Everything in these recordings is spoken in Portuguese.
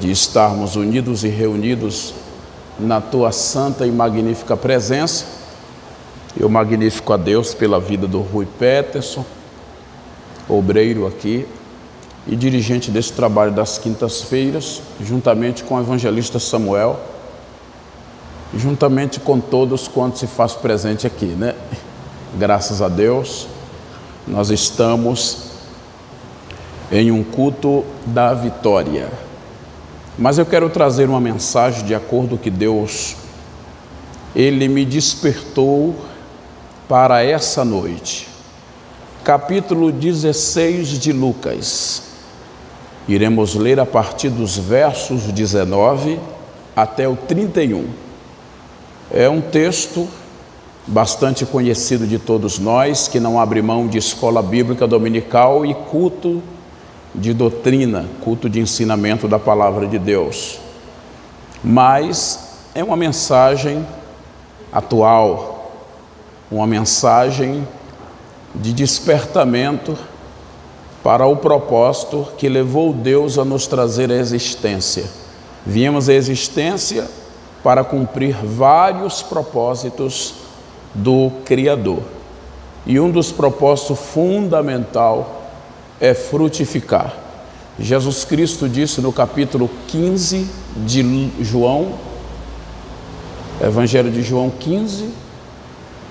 de estarmos unidos e reunidos na Tua santa e magnífica presença. Eu magnifico a Deus pela vida do Rui Peterson, obreiro aqui e dirigente desse trabalho das quintas-feiras, juntamente com o evangelista Samuel, juntamente com todos quantos se faz presente aqui, né? Graças a Deus, nós estamos em um culto da vitória. Mas eu quero trazer uma mensagem de acordo que Deus, Ele me despertou para essa noite. Capítulo 16 de Lucas. Iremos ler a partir dos versos 19 até o 31. É um texto bastante conhecido de todos nós, que não abre mão de escola bíblica dominical e culto de doutrina, culto de ensinamento da palavra de Deus. Mas é uma mensagem atual, uma mensagem de despertamento para o propósito que levou Deus a nos trazer a existência. Viemos à existência para cumprir vários propósitos do Criador. E um dos propósitos fundamental é frutificar. Jesus Cristo disse no capítulo 15 de João, Evangelho de João 15,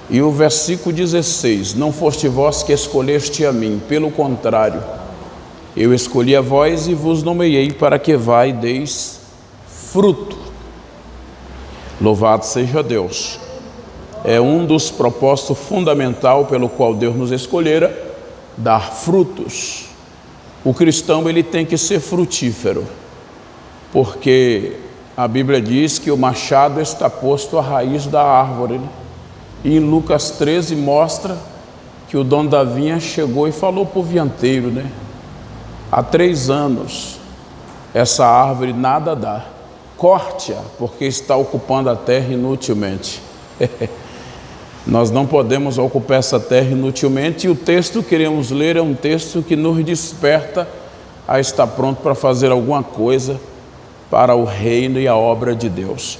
e o versículo 16: não foste vós que escolheste a mim, pelo contrário, eu escolhi a vós e vos nomeei para que vá e deis fruto. Louvado seja Deus. É um dos propósitos fundamentais pelo qual Deus nos escolhera, dar frutos. O cristão, ele tem que ser frutífero, porque a Bíblia diz que o machado está posto à raiz da árvore, né? E em Lucas 13 mostra que o dono da vinha chegou e falou para o vinhateiro, né? Há 3 anos essa árvore nada dá, corte-a, porque está ocupando a terra inutilmente. Nós não podemos ocupar essa terra inutilmente, e o texto que queremos ler é um texto que nos desperta a estar pronto para fazer alguma coisa para o reino e a obra de Deus.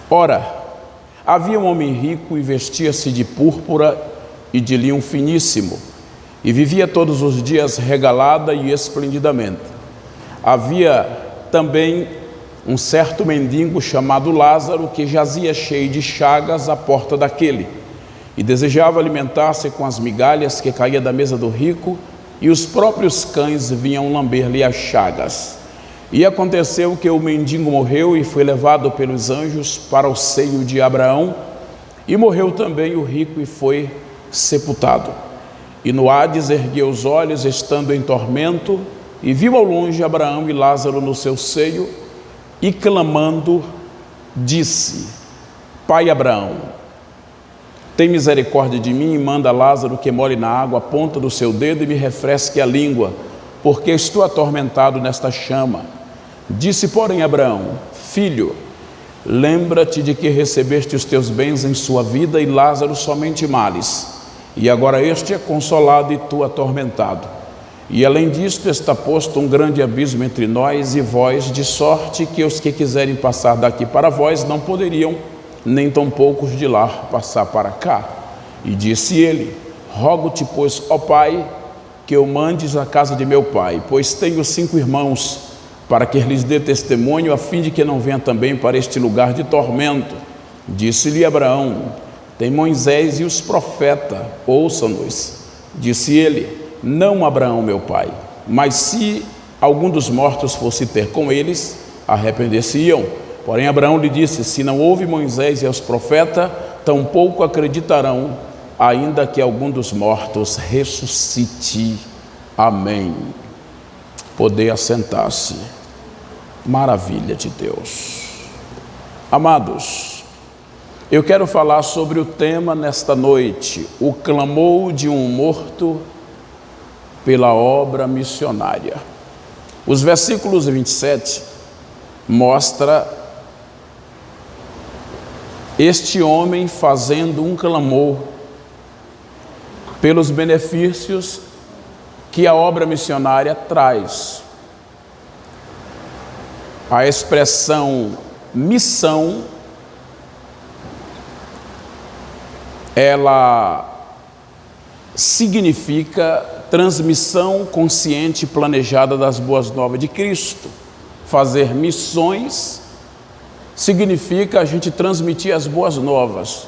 Ora, havia um homem rico e vestia-se de púrpura e de linho finíssimo, e vivia todos os dias regalada e esplendidamente. Havia também um certo mendigo chamado Lázaro, que jazia cheio de chagas à porta daquele, e desejava alimentar-se com as migalhas que caía da mesa do rico, e os próprios cães vinham lamber-lhe as chagas. E aconteceu que o mendigo morreu e foi levado pelos anjos para o seio de Abraão, e morreu também o rico e foi sepultado. E no Hades ergueu os olhos, estando em tormento, e viu ao longe Abraão e Lázaro no seu seio, e clamando, disse: Pai Abraão, tem misericórdia de mim e manda Lázaro que molhe na água a ponta do seu dedo e me refresque a língua, porque estou atormentado nesta chama. Disse, porém, Abraão: Filho, lembra-te de que recebeste os teus bens em sua vida e Lázaro somente males, e agora este é consolado e tu atormentado. E além disto está posto um grande abismo entre nós e vós, de sorte que os que quiserem passar daqui para vós não poderiam, nem tão poucos de lá passar para cá. E disse ele: Rogo-te, pois, ó Pai, que eu mandes à casa de meu pai, pois tenho 5 irmãos, para que lhes dê testemunho, a fim de que não venha também para este lugar de tormento. Disse-lhe Abraão: Tem Moisés e os profetas, ouçam-nos. Disse ele: Não, Abraão, meu pai, mas se algum dos mortos fosse ter com eles, arrepender-se-iam. Porém Abraão lhe disse: Se não houve Moisés e os profetas, tampouco acreditarão, ainda que algum dos mortos ressuscite. Amém. Poder assentar-se. Maravilha de Deus. Amados, eu quero falar sobre o tema nesta noite: o clamor de um morto pela obra missionária. Os versículos 27 mostra este homem fazendo um clamor pelos benefícios que a obra missionária traz. A expressão missão, ela significa transmissão consciente e planejada das boas novas de Cristo. Fazer missões significa a gente transmitir as boas novas.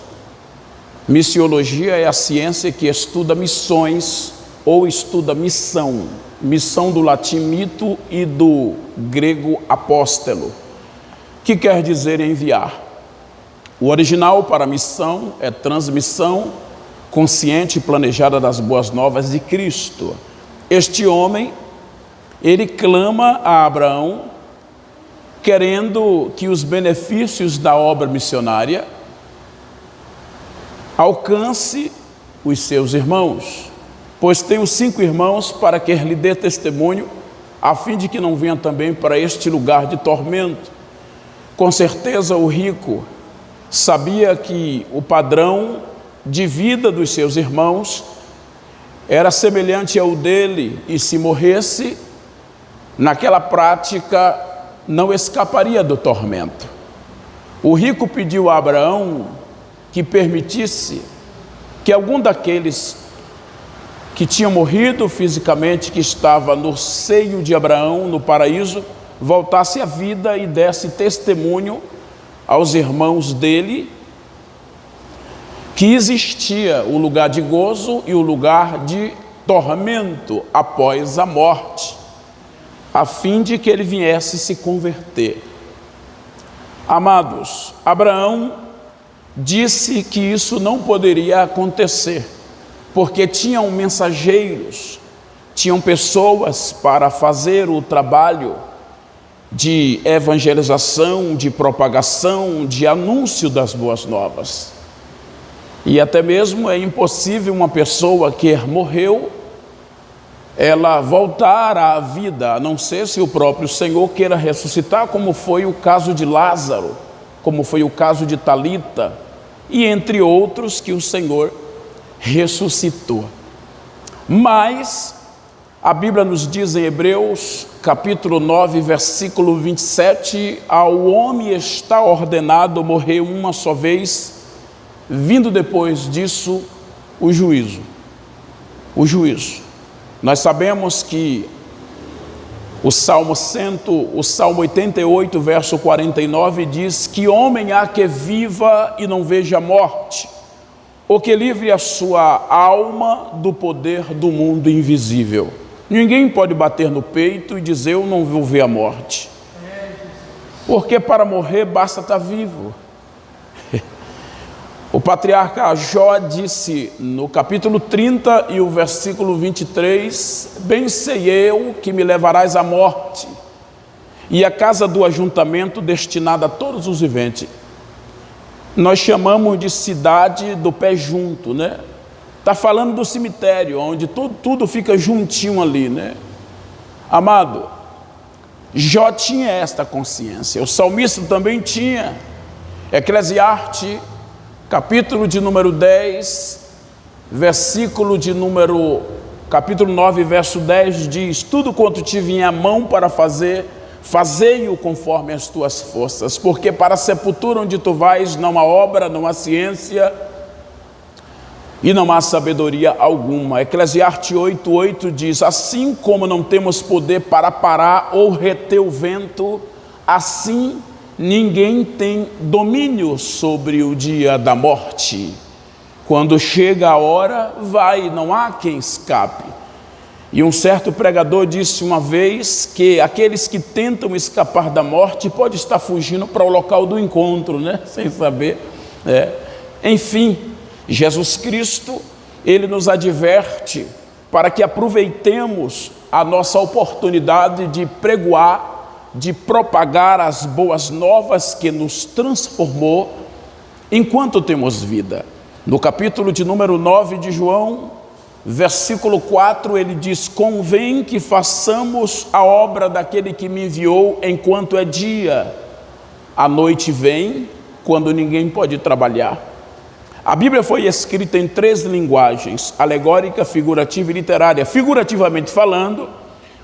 Missiologia é a ciência que estuda missões ou estuda missão. Missão do latim mito e do grego apóstolo, que quer dizer enviar. O original para missão é transmissão consciente e planejada das boas novas de Cristo. Este homem, ele clama a Abraão, querendo que os benefícios da obra missionária alcance os seus irmãos, pois tem os 5 irmãos para que lhe dê testemunho, a fim de que não venha também para este lugar de tormento. Com certeza o rico sabia que o padrão de vida dos seus irmãos era semelhante ao dele, e se morresse, naquela prática não escaparia do tormento. O rico pediu a Abraão que permitisse que algum daqueles que tinha morrido fisicamente, que estava no seio de Abraão, no paraíso, voltasse à vida e desse testemunho aos irmãos dele que existia o lugar de gozo e o lugar de tormento após a morte, a fim de que ele viesse se converter. Amados, Abraão disse que isso não poderia acontecer, porque tinham mensageiros, tinham pessoas para fazer o trabalho de evangelização, de propagação, de anúncio das boas novas. E até mesmo é impossível uma pessoa que morreu, ela voltar à vida, a não ser se o próprio Senhor queira ressuscitar, como foi o caso de Lázaro, como foi o caso de Talita, e entre outros que o Senhor ressuscitou. Mas a Bíblia nos diz em Hebreus, capítulo 9, versículo 27, ao homem está ordenado morrer uma só vez, vindo depois disso o juízo. O juízo. Nós sabemos que o Salmo 88, verso 49 diz: que homem há que viva e não veja a morte, ou que livre a sua alma do poder do mundo invisível. Ninguém pode bater no peito e dizer: eu não vou ver a morte, porque para morrer basta estar vivo. O patriarca Jó disse no capítulo 30 e o versículo 23: bem sei eu que me levarás à morte, e a casa do ajuntamento destinada a todos os viventes. Nós chamamos de cidade do pé junto, né? Está falando do cemitério, onde tudo fica juntinho ali, né? Amado, Jó tinha esta consciência, o salmista também tinha. Eclesiastes, capítulo de número 10, capítulo 9, verso 10 diz: tudo quanto te vinha à mão para fazer, fazei-o conforme as tuas forças, porque para a sepultura onde tu vais não há obra, não há ciência e não há sabedoria alguma. Eclesiastes 8:8 diz: assim como não temos poder para parar ou reter o vento, assim ninguém tem domínio sobre o dia da morte. Quando chega a hora, vai, não há quem escape. E um certo pregador disse uma vez que aqueles que tentam escapar da morte podem estar fugindo para o local do encontro, né? Sem saber. Enfim, Jesus Cristo, Ele nos adverte para que aproveitemos a nossa oportunidade de pregoar, de propagar as boas novas que nos transformou enquanto temos vida. No capítulo de número 9 de João, versículo 4, ele diz: convém que façamos a obra daquele que me enviou enquanto é dia. A noite vem quando ninguém pode trabalhar. A Bíblia foi escrita em 3 linguagens: alegórica, figurativa e literária. Figurativamente falando,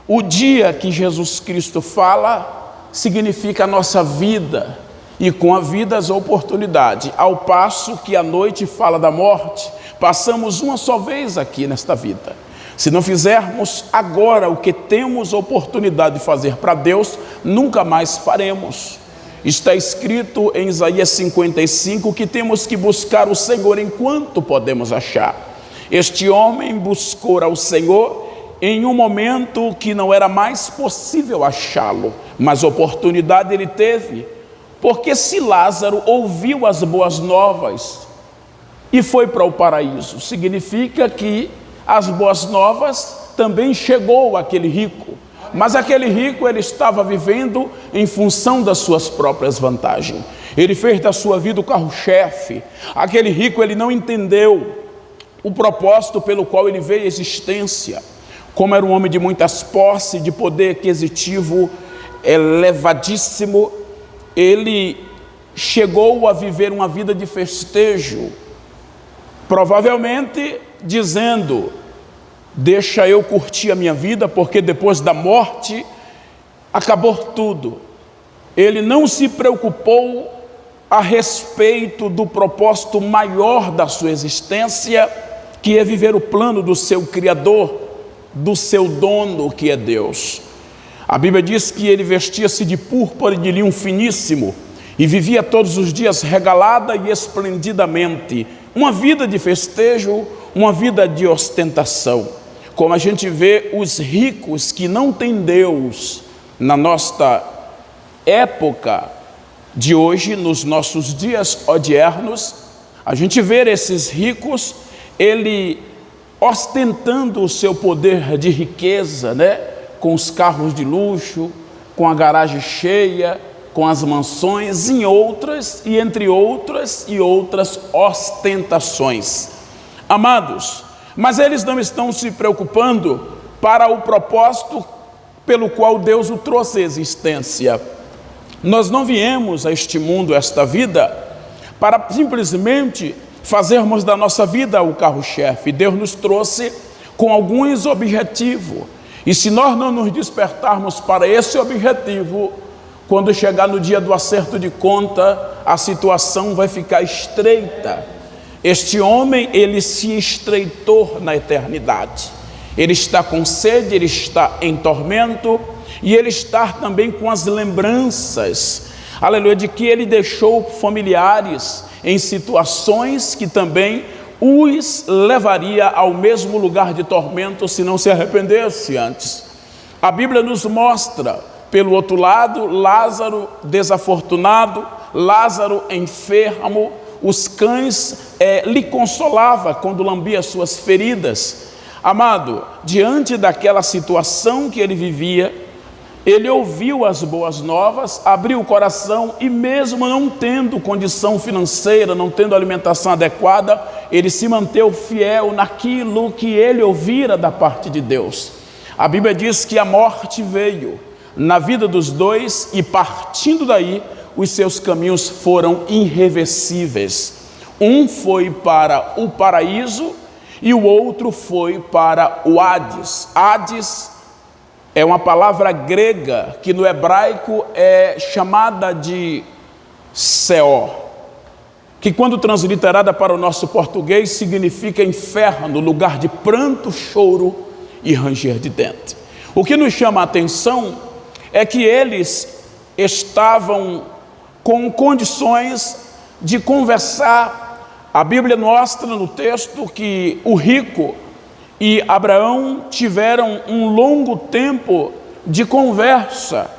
o dia que Jesus Cristo fala significa a nossa vida, e com a vida as oportunidades. Ao passo que a noite fala da morte, passamos uma só vez aqui nesta vida. Se não fizermos agora o que temos oportunidade de fazer para Deus, nunca mais faremos. Está escrito em Isaías 55 que temos que buscar o Senhor enquanto podemos achar. Este homem buscou ao Senhor em um momento que não era mais possível achá-lo, mas oportunidade ele teve, porque se Lázaro ouviu as boas novas e foi para o paraíso, significa que as boas novas também chegou àquele rico, mas aquele rico ele estava vivendo em função das suas próprias vantagens. Ele fez da sua vida o carro-chefe. Aquele rico ele não entendeu o propósito pelo qual ele veio à existência. Como era um homem de muitas posses, de poder aquisitivo elevadíssimo, ele chegou a viver uma vida de festejo, provavelmente dizendo: deixa eu curtir a minha vida, porque depois da morte acabou tudo. Ele não se preocupou a respeito do propósito maior da sua existência, que é viver o plano do seu Criador, do seu dono, que é Deus. A Bíblia diz que ele vestia-se de púrpura e de linho finíssimo e vivia todos os dias regalada e esplendidamente, uma vida de festejo, uma vida de ostentação. Como a gente vê os ricos que não têm Deus na nossa época de hoje, nos nossos dias odiernos, a gente vê esses ricos, ele ostentando o seu poder de riqueza, com os carros de luxo, com a garagem cheia, com as mansões, entre outras ostentações. Amados, mas eles não estão se preocupando para o propósito pelo qual Deus o trouxe à existência. Nós não viemos a este mundo, a esta vida, para simplesmente fazermos da nossa vida o carro-chefe. Deus nos trouxe com alguns objetivos. E se nós não nos despertarmos para esse objetivo, quando chegar no dia do acerto de conta, a situação vai ficar estreita. Este homem, ele se estreitou na eternidade. Ele está com sede, ele está em tormento, e ele está também com as lembranças, aleluia, de que ele deixou familiares em situações que também os levaria ao mesmo lugar de tormento se não se arrependesse antes. A Bíblia nos mostra, pelo outro lado, Lázaro desafortunado, Lázaro enfermo. Os cães lhe consolavam quando lambia suas feridas. Amado, diante daquela situação que ele vivia, ele ouviu as boas novas, abriu o coração e mesmo não tendo condição financeira, não tendo alimentação adequada, ele se manteve fiel naquilo que ele ouvira da parte de Deus. A Bíblia diz que a morte veio na vida dos dois e partindo daí, os seus caminhos foram irreversíveis. Um foi para o paraíso e o outro foi para o Hades. Hades é uma palavra grega que no hebraico é chamada de Seol, que quando transliterada para o nosso português significa inferno, lugar de pranto, choro e ranger de dente. O que nos chama a atenção é que eles estavam com condições de conversar. A Bíblia mostra no texto que o rico e Abraão tiveram um longo tempo de conversa.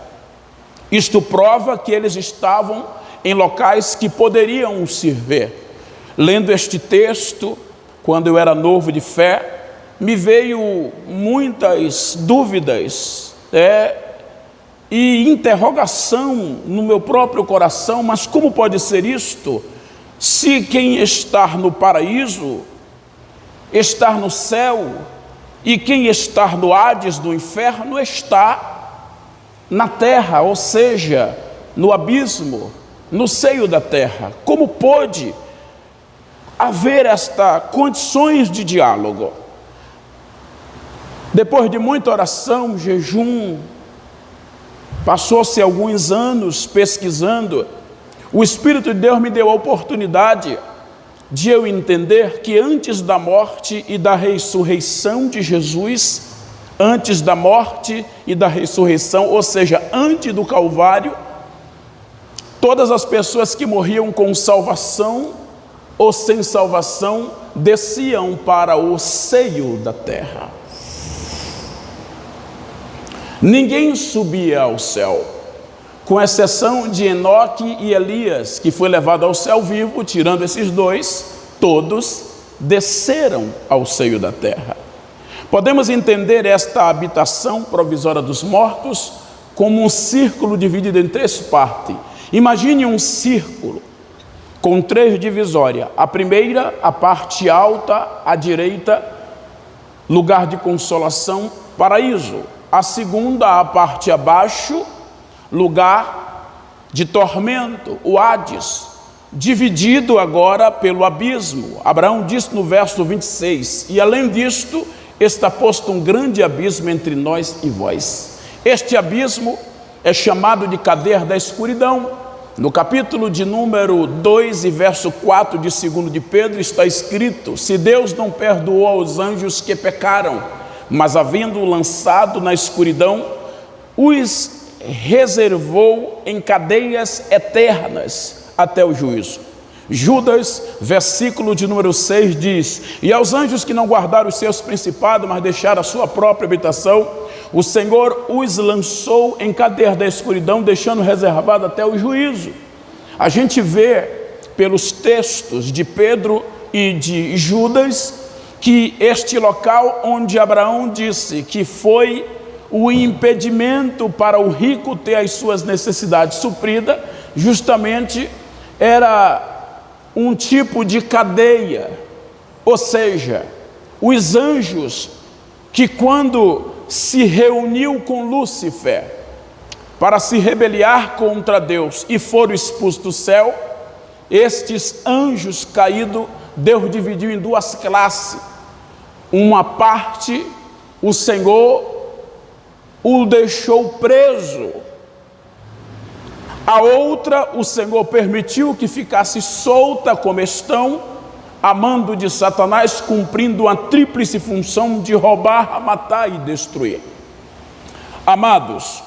Isto prova que eles estavam em locais que poderiam se ver. Lendo este texto, quando eu era novo de fé, me veio muitas dúvidas e interrogação no meu próprio coração. Mas como pode ser isto? Se quem está no paraíso, está no céu, e quem está no Hades, no inferno, está na terra, ou seja, no abismo, no seio da terra. Como pode haver estas condições de diálogo? Depois de muita oração, jejum, Passou-se alguns anos pesquisando, o Espírito de Deus me deu a oportunidade de eu entender que antes da morte e da ressurreição de Jesus, antes da morte e da ressurreição, ou seja, antes do Calvário, todas as pessoas que morriam com salvação ou sem salvação desciam para o seio da terra. Ninguém subia ao céu, com exceção de Enoque e Elias, que foi levado ao céu vivo. Tirando esses dois, todos desceram ao seio da terra. Podemos entender esta habitação provisória dos mortos como um círculo dividido em três partes. Imagine um círculo com três divisórias. A primeira, a parte alta, à direita, lugar de consolação, paraíso. A segunda, a parte abaixo, lugar de tormento, o Hades, dividido agora pelo abismo. Abraão disse no verso 26, e além disto, está posto um grande abismo entre nós e vós. Este abismo é chamado de cadeia da escuridão. No capítulo de número 2 e verso 4 de 2 de Pedro está escrito: se Deus não perdoou aos anjos que pecaram, mas havendo lançado na escuridão, os reservou em cadeias eternas até o juízo. Judas, versículo de número 6 diz: e aos anjos que não guardaram os seus principados, mas deixaram a sua própria habitação, o Senhor os lançou em cadeias da escuridão, deixando reservado até o juízo. A gente vê pelos textos de Pedro e de Judas que este local onde Abraão disse que foi o impedimento para o rico ter as suas necessidades supridas, justamente era um tipo de cadeia. Ou seja, os anjos que, quando se reuniu com Lúcifer para se rebeliar contra Deus e foram expulsos do céu, estes anjos caídos, Deus dividiu em duas classes. Uma parte, o Senhor o deixou preso. A outra, o Senhor permitiu que ficasse solta como estão, a mando de Satanás, cumprindo uma tríplice função de roubar, matar e destruir. Amados,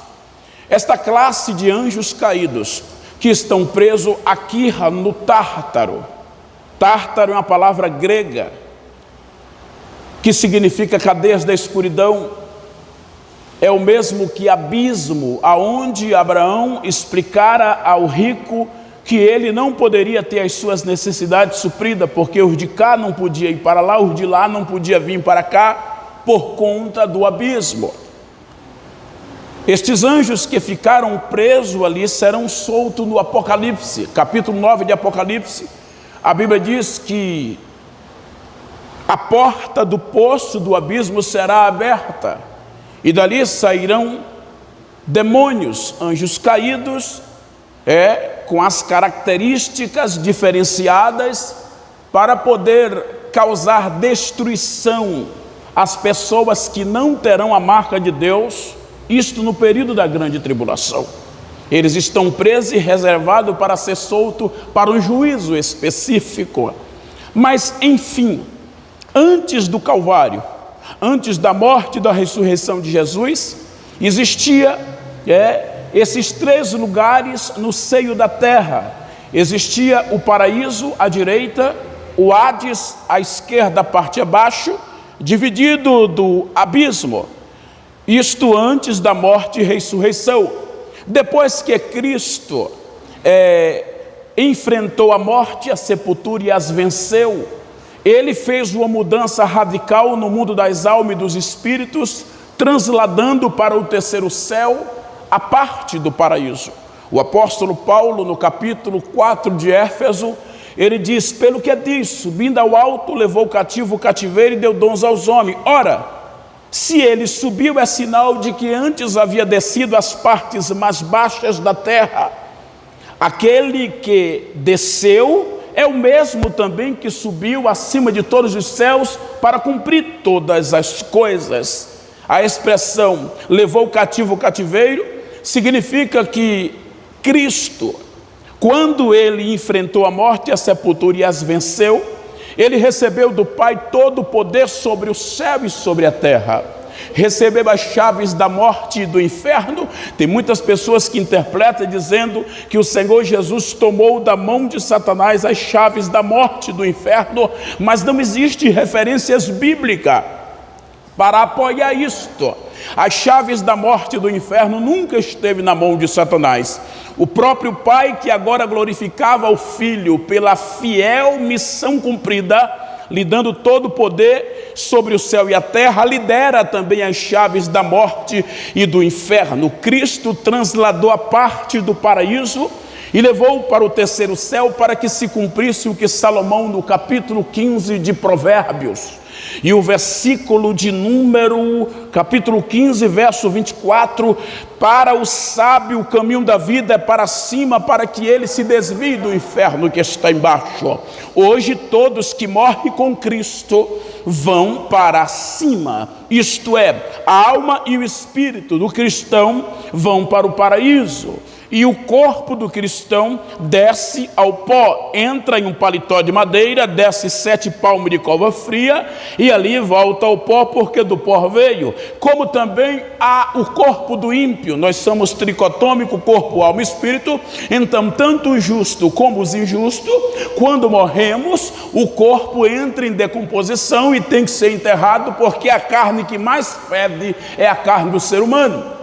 esta classe de anjos caídos que estão presos aqui no Tártaro. Tártaro é uma palavra grega que significa cadeias da escuridão. É o mesmo que abismo, aonde Abraão explicara ao rico que ele não poderia ter as suas necessidades supridas, porque os de cá não podiam ir para lá, os de lá não podiam vir para cá, por conta do abismo. Estes anjos que ficaram presos ali serão soltos no Apocalipse, capítulo 9 de Apocalipse. A Bíblia diz que a porta do poço do abismo será aberta, e dali sairão demônios, anjos caídos, com as características diferenciadas para poder causar destruição às pessoas que não terão a marca de Deus, isto no período da grande tribulação. Eles estão presos e reservados para ser soltos para um juízo específico. Mas, enfim, antes do Calvário, antes da morte e da ressurreição de Jesus, existia esses três lugares no seio da terra. Existia o paraíso à direita, o Hades à esquerda, a parte abaixo, dividido do abismo. Isto antes da morte e ressurreição. Depois que Cristo enfrentou a morte, a sepultura e as venceu, ele fez uma mudança radical no mundo das almas e dos espíritos, transladando para o terceiro céu a parte do paraíso. O apóstolo Paulo, no capítulo 4 de Éfeso, ele diz: pelo que diz, subindo ao alto, levou cativo o cativeiro e deu dons aos homens. Ora, se ele subiu, é sinal de que antes havia descido às partes mais baixas da terra. Aquele que desceu é o mesmo também que subiu acima de todos os céus para cumprir todas as coisas. A expressão levou cativo o cativeiro significa que Cristo, quando ele enfrentou a morte e a sepultura e as venceu, ele recebeu do Pai todo o poder sobre o céu e sobre a terra. Recebeu as chaves da morte e do inferno. Tem muitas pessoas que interpretam dizendo que o Senhor Jesus tomou da mão de Satanás as chaves da morte e do inferno, mas não existe referências bíblicas para apoiar isto. As chaves da morte e do inferno nunca esteve na mão de Satanás. O próprio Pai, que agora glorificava o Filho pela fiel missão cumprida, lhe dando todo o poder sobre o céu e a terra, lidera também as chaves da morte e do inferno. Cristo transladou a parte do paraíso e levou para o terceiro céu para que se cumprisse o que Salomão, no capítulo 15 de Provérbios, e o versículo de número, capítulo 15, verso 24, para o sábio o caminho da vida é para cima, para que ele se desvie do inferno que está embaixo. Hoje todos que morrem com Cristo vão para cima, isto é, a alma e o espírito do cristão vão para o paraíso. E o corpo do cristão desce ao pó, entra em um paletó de madeira, desce 7 palmos de cova fria e ali volta ao pó, porque do pó veio. Como também há o corpo do ímpio, nós somos tricotômico, corpo, alma e espírito. Então tanto o justo como os injustos, quando morremos, o corpo entra em decomposição e tem que ser enterrado, porque a carne que mais fede é a carne do ser humano.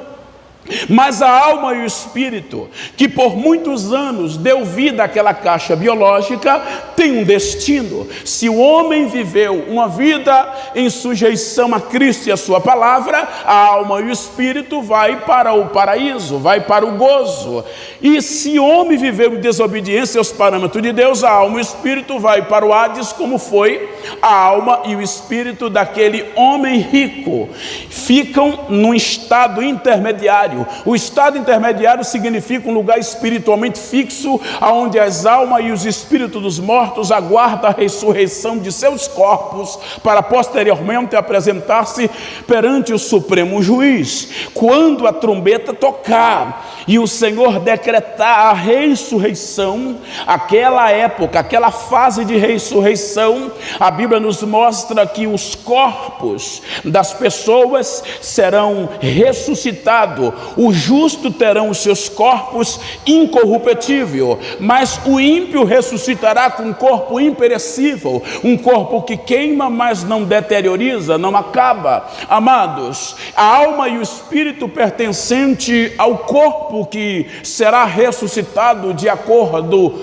Mas a alma e o espírito, que por muitos anos deu vida àquela caixa biológica, tem um destino. Se o homem viveu uma vida em sujeição a Cristo e a sua palavra, a alma e o espírito vai para o paraíso, vai para o gozo. E se o homem viveu em desobediência aos parâmetros de Deus, a alma e o espírito vai para o Hades, como foi a alma e o espírito daquele homem rico. Ficam num estado intermediário. O estado intermediário significa um lugar espiritualmente fixo, onde as almas e os espíritos dos mortos aguardam a ressurreição de seus corpos, para posteriormente apresentar-se perante o Supremo Juiz. Quando a trombeta tocar e o Senhor decretar a ressurreição, aquela época, aquela fase de ressurreição, a Bíblia nos mostra que os corpos das pessoas serão ressuscitados. O justo terão os seus corpos incorruptíveis, mas o ímpio ressuscitará com um corpo imperecível, um corpo que queima, mas não deterioriza, não acaba. Amados, a alma e o espírito pertencente ao corpo que será ressuscitado de acordo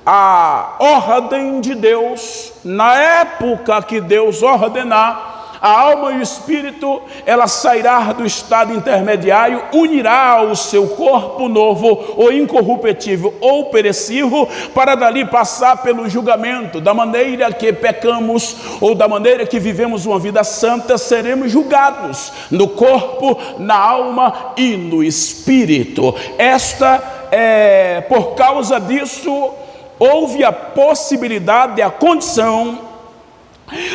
à ordem de Deus, na época que Deus ordenar, a alma e o espírito, ela sairá do estado intermediário, unirá ao seu corpo novo, ou incorruptível, ou perecível, para dali passar pelo julgamento. Da maneira que pecamos, ou da maneira que vivemos uma vida santa, seremos julgados no corpo, na alma e no espírito. Por causa disso, houve a possibilidade, a condição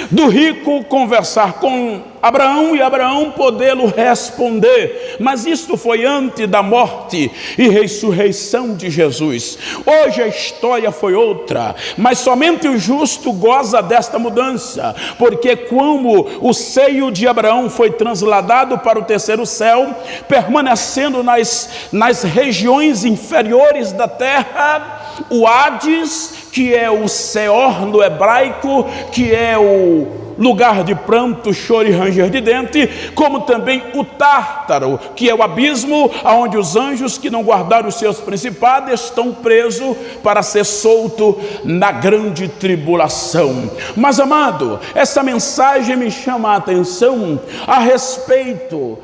do rico conversar com Abraão e Abraão podê-lo responder, mas isto foi antes da morte e ressurreição de Jesus. Hoje a história foi outra, mas somente o justo goza desta mudança, porque como o seio de Abraão foi transladado para o terceiro céu, permanecendo nas regiões inferiores da terra, o Hades, que é o Seor no hebraico, que é o lugar de pranto, choro e ranger de dente, como também o Tártaro, que é o abismo, onde os anjos que não guardaram os seus principados estão presos para ser solto na grande tribulação. Mas, amado, essa mensagem me chama a atenção a respeito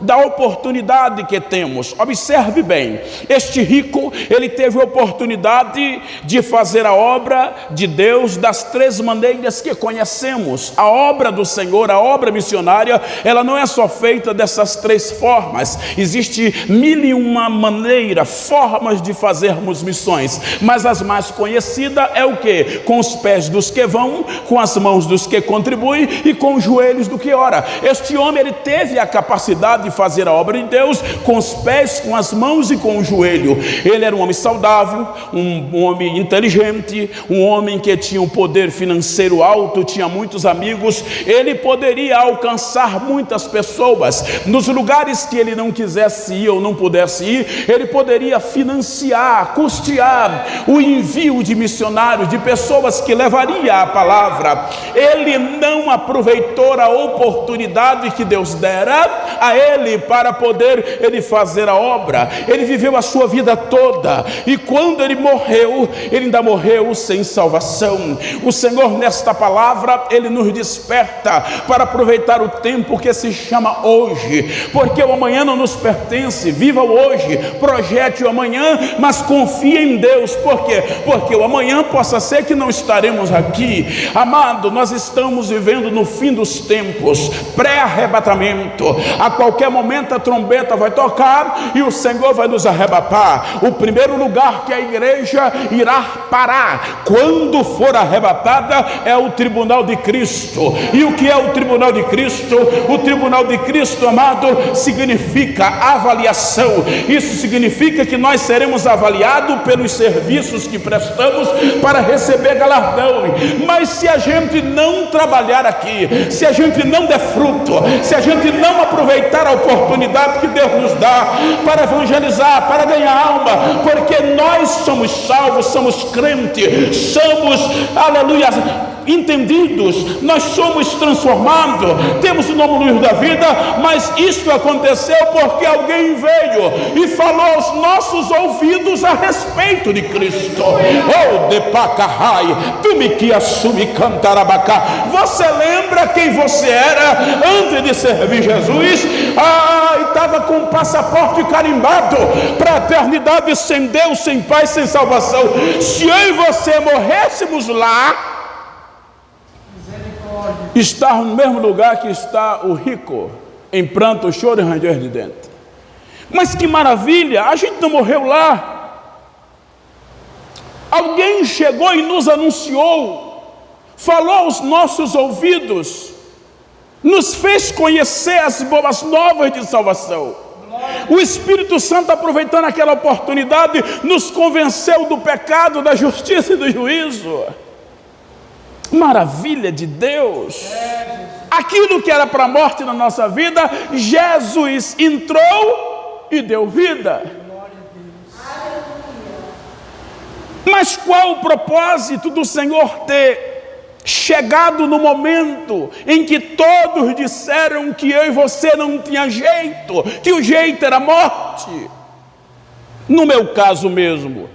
da oportunidade que temos. Observe bem, este rico, ele teve a oportunidade de fazer a obra de Deus das 3 maneiras que que conhecemos a obra do Senhor, a obra missionária, ela não é só feita dessas três formas. Existe 1001 maneira, formas de fazermos missões, mas as mais conhecidas é o quê? Com os pés dos que vão, com as mãos dos que contribuem e com os joelhos do que ora. Este homem, ele teve a capacidade de fazer a obra de Deus com os pés, com as mãos e com o joelho. Ele era um homem saudável, um homem inteligente, um homem que tinha um poder financeiro alto, tinha muitos amigos. Ele poderia alcançar muitas pessoas nos lugares que ele não quisesse ir ou não pudesse ir. Ele poderia financiar, custear o envio de missionários, de pessoas que levaria a palavra. Ele não aproveitou a oportunidade que Deus dera a ele para poder ele fazer a obra. Ele viveu a sua vida toda, e quando ele morreu, ele ainda morreu sem salvação. O Senhor, nesta palavra, ele nos desperta para aproveitar o tempo que se chama hoje, porque o amanhã não nos pertence. Viva o hoje, projete o amanhã, mas confie em Deus. Por quê? Porque o amanhã possa ser que não estaremos aqui. Amado, nós estamos vivendo no fim dos tempos, pré-arrebatamento. A qualquer momento a trombeta vai tocar e o Senhor vai nos arrebatar. O primeiro lugar que a igreja irá parar quando for arrebatada é o tribunal de Cristo. E o que é o tribunal de Cristo? O tribunal de Cristo, amado, significa avaliação. Isso significa que nós seremos avaliados pelos serviços que prestamos para receber galardão. Mas se a gente não trabalhar aqui, se a gente não der fruto, se a gente não aproveitar a oportunidade que Deus nos dá para evangelizar, para ganhar alma, porque nós somos salvos, somos crentes, somos, aleluia, entendidos, nós somos transformados, temos o nome no livro da vida. Mas isto aconteceu porque alguém veio e falou aos nossos ouvidos a respeito de Cristo. Oh, de pacahai, tu me que assumi cantarabacá. Você lembra quem você era antes de servir Jesus? E estava com o passaporte carimbado para a eternidade, sem Deus, sem Pai, sem salvação. Se eu e você morrêssemos lá, estar no mesmo lugar que está o rico, em pranto, choro e ranger de dente. Mas que maravilha, a gente não morreu lá. Alguém chegou e nos anunciou, falou aos nossos ouvidos, nos fez conhecer as boas novas de salvação. O Espírito Santo, aproveitando aquela oportunidade, nos convenceu do pecado, da justiça e do juízo. Maravilha de Deus. Aquilo que era para a morte na nossa vida, Jesus entrou e deu vida. Mas qual o propósito do Senhor ter chegado no momento em que todos disseram que eu e você não tinha jeito, que o jeito era morte? No meu caso mesmo,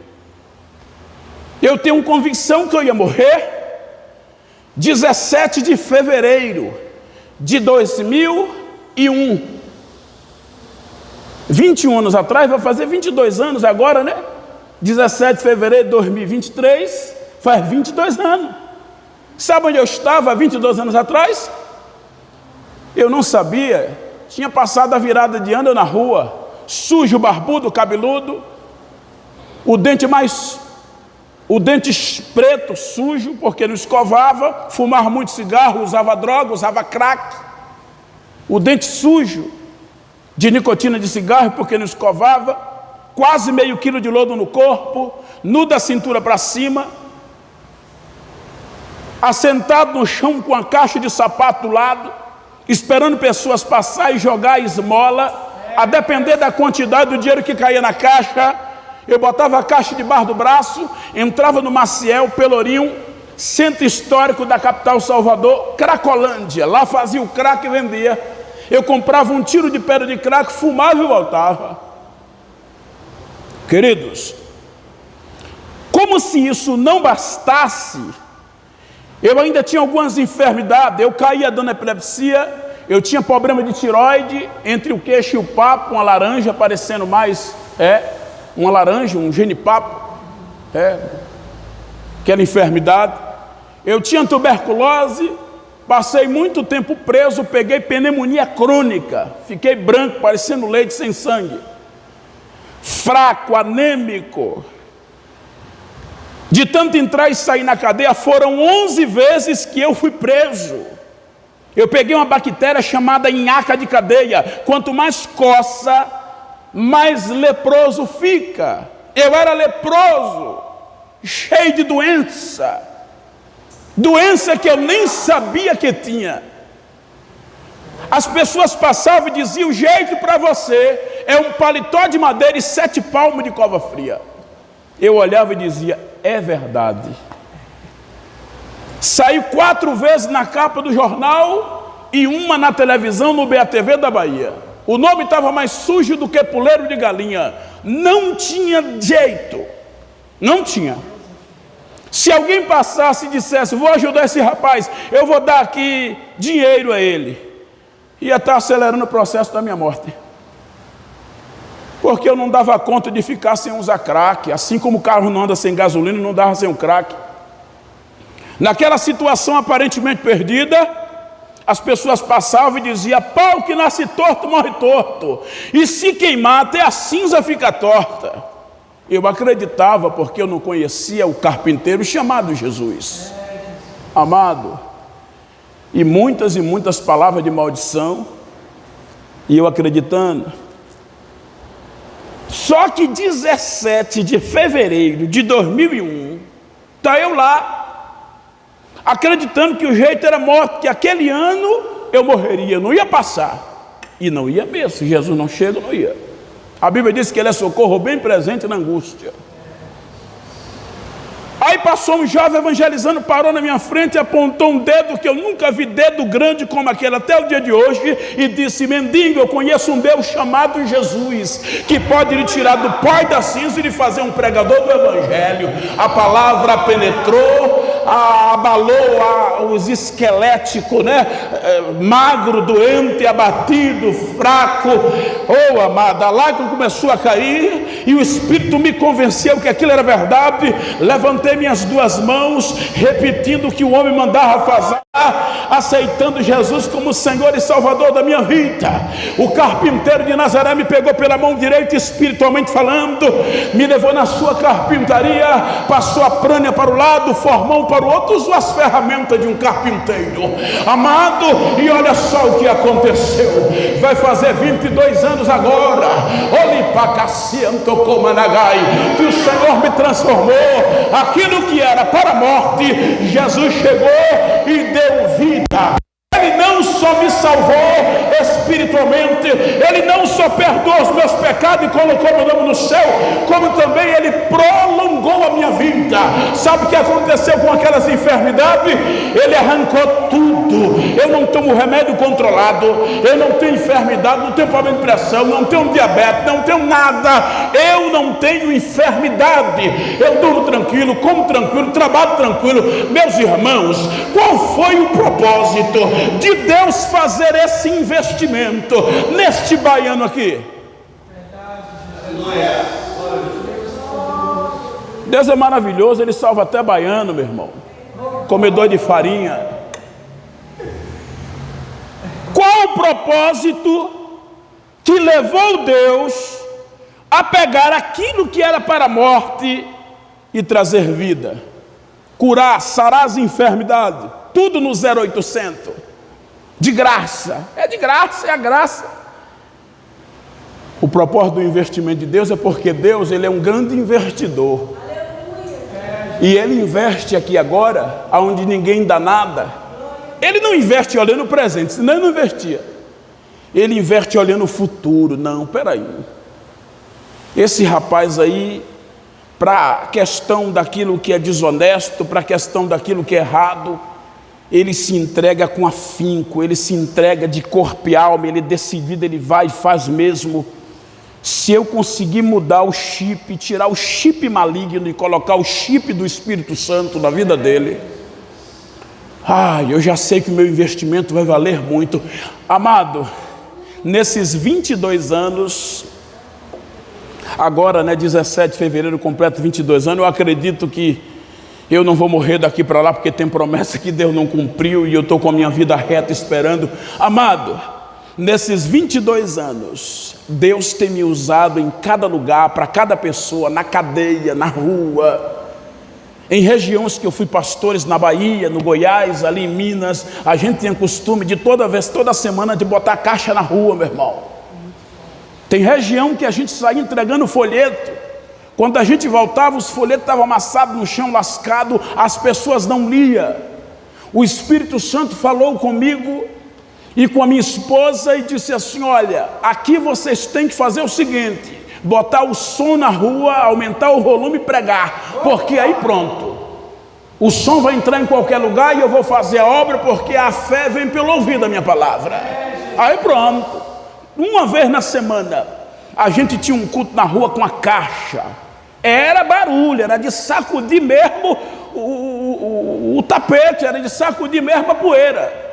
eu tenho convicção que eu ia morrer. 17 de fevereiro de 2001, 21 anos atrás, vai fazer 22 anos agora, né? 17 de fevereiro de 2023, faz 22 anos. Sabe onde eu estava há 22 anos atrás? Eu não sabia. Tinha passado a virada de ano na rua, sujo, barbudo, cabeludo, o dente preto, sujo, porque não escovava, fumava muito cigarro, usava droga, usava crack. O dente sujo de nicotina de cigarro, porque não escovava, quase meio quilo de lodo no corpo, nu da cintura para cima, assentado no chão com a caixa de sapato do lado, esperando pessoas passar e jogar a esmola, a depender da quantidade do dinheiro que caía na caixa. Eu botava a caixa debaixo do braço, entrava no Maciel, Pelourinho, centro histórico da capital Salvador, Cracolândia. Lá fazia o crack e vendia. Eu comprava um tiro de pedra de crack, fumava e voltava. Queridos, como se isso não bastasse, eu ainda tinha algumas enfermidades. Eu caía dando epilepsia, eu tinha problema de tiroide, entre o queixo e o papo, uma laranja parecendo mais... uma laranja, um genipapo, aquela enfermidade. Eu tinha tuberculose, passei muito tempo preso, peguei pneumonia crônica, fiquei branco, parecendo leite sem sangue, fraco, anêmico. De tanto entrar e sair na cadeia, foram 11 vezes que eu fui preso. Eu peguei uma bactéria chamada nhaca de cadeia. Quanto mais coça, mais leproso fica. Eu era leproso, cheio de doença. Doença que eu nem sabia que tinha. As pessoas passavam e diziam: o jeito para você é um paletó de madeira e 7 palmos de cova fria. Eu olhava e dizia: é verdade. Saiu 4 vezes na capa do jornal e uma na televisão no BATV da Bahia. O nome estava mais sujo do que puleiro de galinha. Não tinha jeito. Não tinha. Se alguém passasse e dissesse: vou ajudar esse rapaz, eu vou dar aqui dinheiro a ele, ia estar acelerando o processo da minha morte. Porque eu não dava conta de ficar sem usar crack, assim como o carro não anda sem gasolina, não dava sem um crack. Naquela situação aparentemente perdida, as pessoas passavam e diziam: pau que nasce torto, morre torto, e se queimar até a cinza fica torta. Eu acreditava, porque eu não conhecia o carpinteiro chamado Jesus. Amado, e muitas palavras de maldição, e eu acreditando. Só que 17 de fevereiro de 2001, está eu lá, acreditando que o jeito era morte, que aquele ano eu morreria, não ia passar. E não ia mesmo, se Jesus não chega, não ia. A Bíblia diz que ele é socorro bem presente na angústia. Aí passou um jovem evangelizando, parou na minha frente, apontou um dedo, que eu nunca vi dedo grande como aquele até o dia de hoje, e disse: mendigo, eu conheço um Deus chamado Jesus, que pode lhe tirar do pó e da cinza e lhe fazer um pregador do evangelho. A palavra penetrou, abalou os esqueléticos, magro, doente, abatido, fraco. Oh, amada, a lágrima começou a cair, e o Espírito me convenceu que aquilo era verdade. Levantei minhas 2 mãos, repetindo o que o homem mandava fazer, aceitando Jesus como Senhor e Salvador da minha vida. O carpinteiro de Nazaré me pegou pela mão direita, espiritualmente falando, me levou na sua carpintaria, passou a prânia para o lado, o formão para o outro, usou as ferramentas de um carpinteiro. Amado, e olha só o que aconteceu. Vai fazer 22 anos agora, que o Senhor me transformou. Aquilo que era para a morte, Jesus chegou e deu vida. Ele não só me salvou espiritualmente, Ele não só perdoou os meus pecados e colocou meu nome no céu, como também Ele prolongou a minha vida. Sabe o que aconteceu com aquelas enfermidades? Ele arrancou tudo. Eu não tomo remédio controlado, eu não tenho enfermidade, não tenho problema de pressão, não tenho diabetes, não tenho nada. Eu não tenho enfermidade. Eu durmo tranquilo, como tranquilo, trabalho tranquilo. Meus irmãos, qual foi o propósito de Deus fazer esse investimento neste baiano aqui? Deus é maravilhoso, Ele salva até baiano, meu irmão, comedor de farinha. Qual o propósito que levou Deus a pegar aquilo que era para a morte e trazer vida, curar, sarar as enfermidades, tudo no 0800? De graça, é a graça. O propósito do investimento de Deus é porque Deus, Ele é um grande investidor. E Ele investe aqui agora, onde ninguém dá nada. Ele não investe olhando o presente, senão Ele não investia. Ele investe olhando o futuro. Não, peraí. Esse rapaz aí, para a questão daquilo que é desonesto, para a questão daquilo que é errado, ele se entrega com afinco, ele se entrega de corpo e alma, ele é decidido, ele vai e faz mesmo. Se eu conseguir mudar o chip, tirar o chip maligno e colocar o chip do Espírito Santo na vida dele, eu já sei que o meu investimento vai valer muito. Amado, nesses 22 anos, agora 17 de fevereiro completo 22 anos, eu acredito que Eu não vou morrer daqui para lá porque tem promessa que Deus não cumpriu e eu estou com a minha vida reta esperando. Amado, nesses 22 anos, Deus tem me usado em cada lugar, para cada pessoa, na cadeia, na rua, em regiões que eu fui pastores na Bahia, no Goiás, ali em Minas. A gente tinha costume de toda semana de botar caixa na rua, meu irmão. Tem região que a gente saía entregando folheto. Quando a gente voltava, os folhetos estavam amassados no chão, lascado, as pessoas não liam. O Espírito Santo falou comigo e com a minha esposa e disse assim: olha, aqui vocês têm que fazer o seguinte, botar o som na rua, aumentar o volume e pregar, porque aí pronto, o som vai entrar em qualquer lugar e eu vou fazer a obra, porque a fé vem pelo ouvir da minha palavra. Aí pronto, uma vez na semana, a gente tinha um culto na rua com a caixa. Era barulho, era de sacudir mesmo o tapete, era de sacudir mesmo a poeira.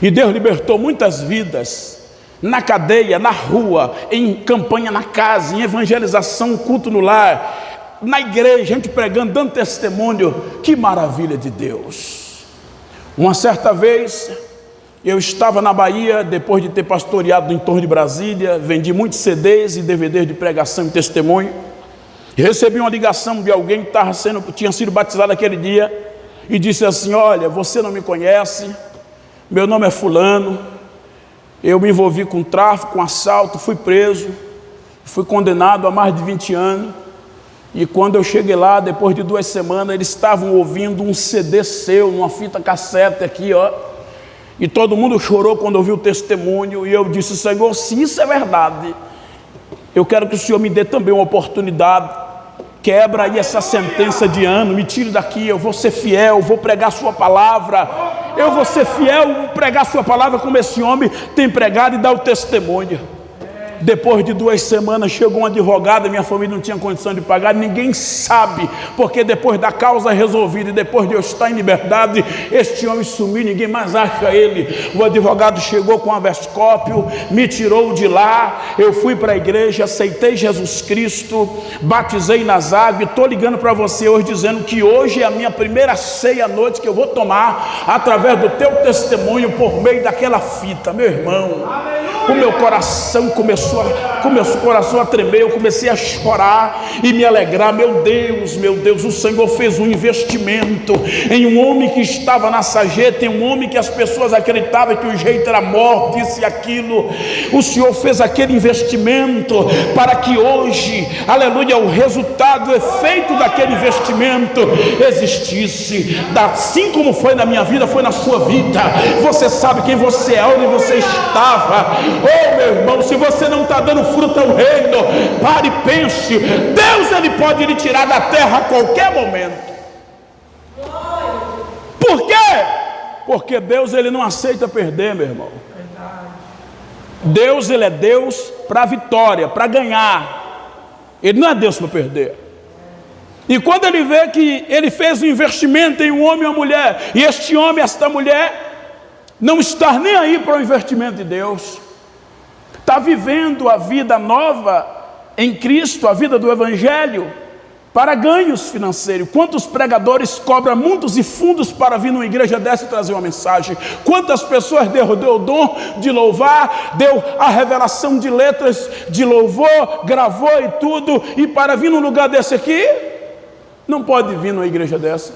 E Deus libertou muitas vidas, na cadeia, na rua, em campanha na casa, em evangelização, culto no lar, na igreja, gente pregando, dando testemunho. Que maravilha de Deus. Uma certa vez, eu estava na Bahia, depois de ter pastoreado no entorno de Brasília, vendi muitos CDs e DVDs de pregação e testemunho, e recebi uma ligação de alguém que tinha sido batizado aquele dia, e disse assim: olha, você não me conhece, meu nome é fulano, eu me envolvi com tráfico, com assalto, fui preso, fui condenado a mais de 20 anos, e quando eu cheguei lá, depois de 2 semanas, eles estavam ouvindo um CD seu, numa fita cassete aqui, ó. E todo mundo chorou quando ouviu o testemunho. E eu disse: Senhor, se isso é verdade, eu quero que o Senhor me dê também uma oportunidade. Quebra aí essa sentença de ano, me tire daqui. Eu vou ser fiel, vou pregar a sua palavra. Eu vou ser fiel, vou pregar a sua palavra como esse homem tem pregado e dá o testemunho. Depois de 2 semanas chegou um advogado, minha família não tinha condição de pagar, ninguém sabe, porque depois da causa resolvida e depois de eu estar em liberdade, este homem sumiu, ninguém mais acha ele. O advogado chegou com averscópio, me tirou de lá, eu fui para a igreja, aceitei Jesus Cristo, batizei nas águas, e estou ligando para você hoje dizendo que hoje é a minha primeira ceia à noite que eu vou tomar, através do teu testemunho, por meio daquela fita, meu irmão. O meu coração começou a tremer, eu comecei a chorar e me alegrar. Meu Deus, o Senhor fez um investimento em um homem que estava na sarjeta, em um homem que as pessoas acreditavam que o jeito era morte, isso e aquilo. O Senhor fez aquele investimento para que hoje, aleluia, o resultado, o efeito daquele investimento existisse. Assim como foi na minha vida, foi na sua vida. Você sabe quem você é, onde você estava. Oh, meu irmão, se você não está dando fruto ao reino, pare e pense. Deus, ele pode lhe tirar da terra a qualquer momento. Por quê? Porque Deus, ele não aceita perder, meu irmão. Deus, ele é Deus para vitória, para ganhar. Ele não é Deus para perder. E quando ele vê que ele fez um investimento em um homem e uma mulher, e este homem, esta mulher, não está nem aí para o investimento de Deus, está vivendo a vida nova em Cristo, a vida do Evangelho, para ganhos financeiros. Quantos pregadores cobram mundos e fundos para vir numa igreja dessa e trazer uma mensagem? Quantas pessoas deu o dom de louvar, deu a revelação de letras de louvor, gravou e tudo, e para vir num lugar desse aqui, não pode vir numa igreja dessa.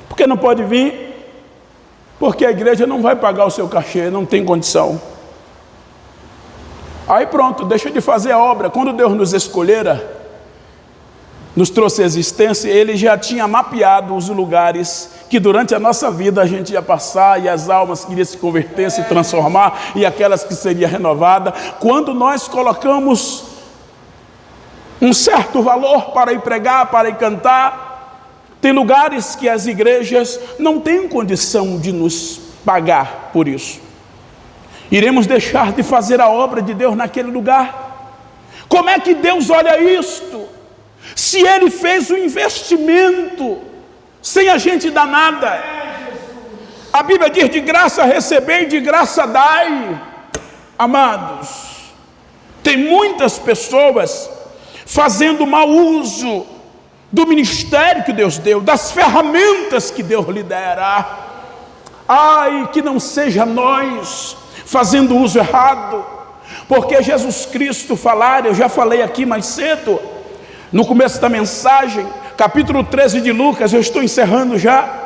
Por que não pode vir? Porque a igreja não vai pagar o seu cachê, não tem condição. Aí pronto, deixa de fazer a obra. Quando Deus nos escolhera, nos trouxe a existência, Ele já tinha mapeado os lugares que durante a nossa vida a gente ia passar, e as almas que iriam se converter, se transformar, e aquelas que seriam renovadas. Quando nós colocamos um certo valor para ir pregar, para ir cantar, tem lugares que as igrejas não têm condição de nos pagar por isso. Iremos deixar de fazer a obra de Deus naquele lugar? Como é que Deus olha isto? Se Ele fez um investimento, sem a gente dar nada. A Bíblia diz: de graça recebei, de graça dai. Amados, tem muitas pessoas fazendo mau uso do ministério que Deus deu, das ferramentas que Deus lhe dera. Ai, que não seja nós fazendo uso errado, porque Jesus Cristo falar, eu já falei aqui mais cedo, no começo da mensagem, capítulo 13 de Lucas, eu estou encerrando já.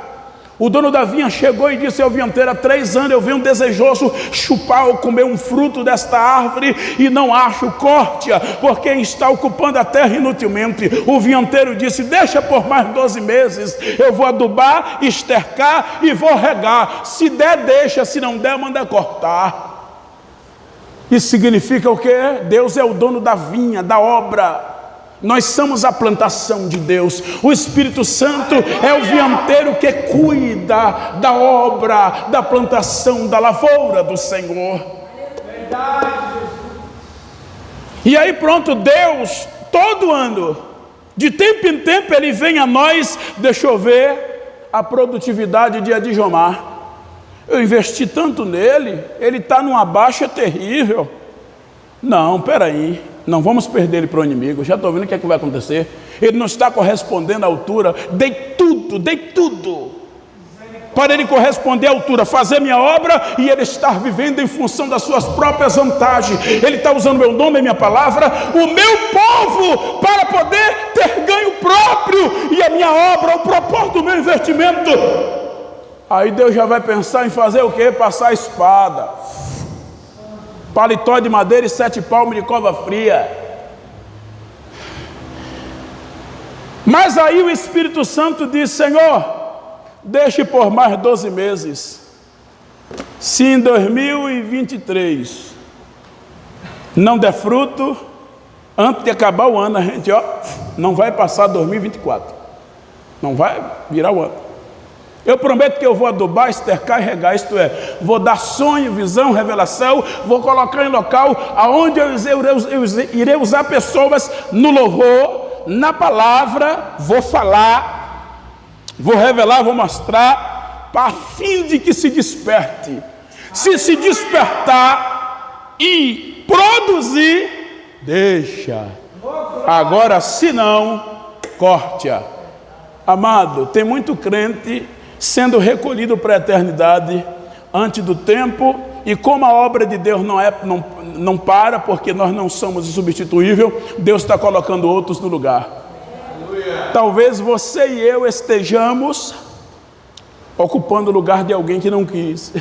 O dono da vinha chegou e disse ao vinhateiro: há 3 anos eu venho desejoso chupar ou comer um fruto desta árvore e não acho, corte-a, porque está ocupando a terra inutilmente. O vinhateiro disse: deixa por mais 12 meses, eu vou adubar, estercar e vou regar. Se der, deixa, se não der, manda cortar. Isso significa o quê? Deus é o dono da vinha, da obra. Nós somos a plantação de Deus. O Espírito Santo é o vinhateiro que cuida da obra, da plantação, da lavoura do Senhor. E aí pronto, Deus, todo ano, de tempo em tempo, Ele vem a nós. Deixa eu ver a produtividade de Adjomar. Eu investi tanto nele, ele está numa baixa terrível. Não, peraí, não vamos perder ele para o inimigo. Já estou vendo o que é que vai acontecer. Ele não está correspondendo à altura. Dei tudo para ele corresponder à altura, fazer minha obra, e ele estar vivendo em função das suas próprias vantagens. Ele está usando meu nome e minha palavra, o meu povo, para poder ter ganho próprio, e a minha obra, o propósito do meu investimento. Aí Deus já vai pensar em fazer o quê? Passar a espada, paletó de madeira e 7 palmos de cova fria. Mas aí o Espírito Santo diz: Senhor, deixe por mais 12 meses. Se em 2023 não der fruto, antes de acabar o ano, a gente não vai passar 2024. Não vai virar o ano. Eu prometo que eu vou adubar, estercar e regar, isto é, vou dar sonho, visão, revelação, vou colocar em local aonde eu irei usar pessoas no louvor, na palavra, vou falar, vou revelar, vou mostrar, a fim de que se desperte. Se despertar e produzir, deixa. Agora, se não, corte-a. Amado, tem muito crente sendo recolhido para a eternidade antes do tempo, e como a obra de Deus não para, porque nós não somos insubstituível, Deus está colocando outros no lugar. Aleluia. Talvez você e eu estejamos ocupando o lugar de alguém que não quis.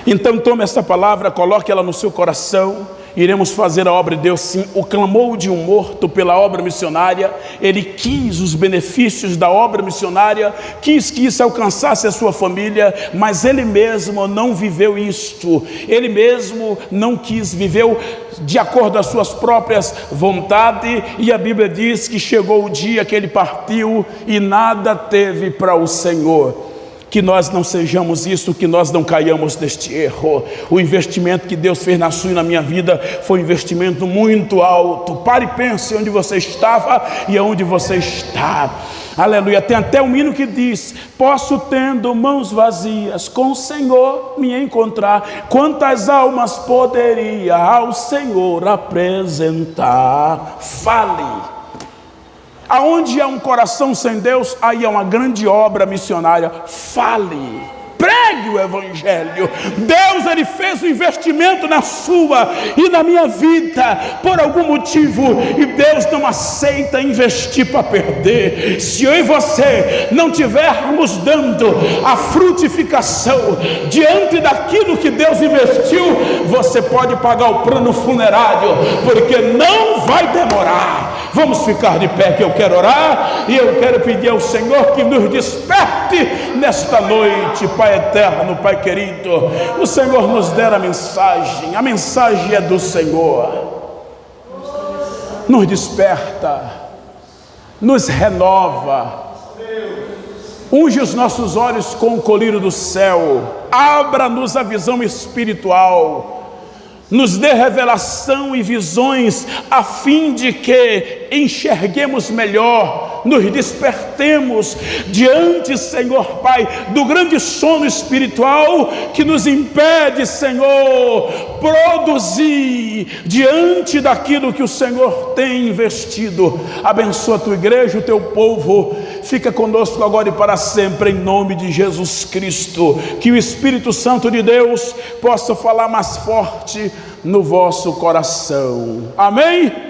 Então tome essa palavra, coloque ela no seu coração. Iremos fazer a obra de Deus sim. O clamor de um morto pela obra missionária, ele quis os benefícios da obra missionária, quis que isso alcançasse a sua família, mas ele mesmo não viveu isto, ele mesmo não quis, viveu de acordo às suas próprias vontades, e a Bíblia diz que chegou o dia que ele partiu e nada teve para o Senhor. Que nós não sejamos isso, que nós não caiamos neste erro. O investimento que Deus fez na sua e na minha vida foi um investimento muito alto. Pare e pense onde você estava e aonde você está. Aleluia. Tem até um hino que diz: posso, tendo mãos vazias, com o Senhor me encontrar. Quantas almas poderia ao Senhor apresentar? Fale. Aonde há um coração sem Deus, aí há uma grande obra missionária. Fale, pregue o Evangelho. Deus, ele fez um investimento na sua e na minha vida por algum motivo, e Deus não aceita investir para perder. Se eu e você não tivermos dando a frutificação diante daquilo que Deus investiu, você pode pagar o plano funerário, porque não vai demorar. Vamos ficar de pé, que eu quero orar, e eu quero pedir ao Senhor que nos desperte nesta noite. Pai eterno, Pai querido, o Senhor nos dera a mensagem é do Senhor. Nos desperta, nos renova, unge os nossos olhos com o colírio do céu, abra-nos a visão espiritual, nos dê revelação e visões, a fim de que enxerguemos melhor, nos despertemos despertemos diante, Senhor Pai, do grande sono espiritual que nos impede, Senhor, produzir diante daquilo que o Senhor tem investido. Abençoa a tua igreja, o teu povo, fica conosco agora e para sempre, em nome de Jesus Cristo. Que o Espírito Santo de Deus possa falar mais forte no vosso coração. Amém?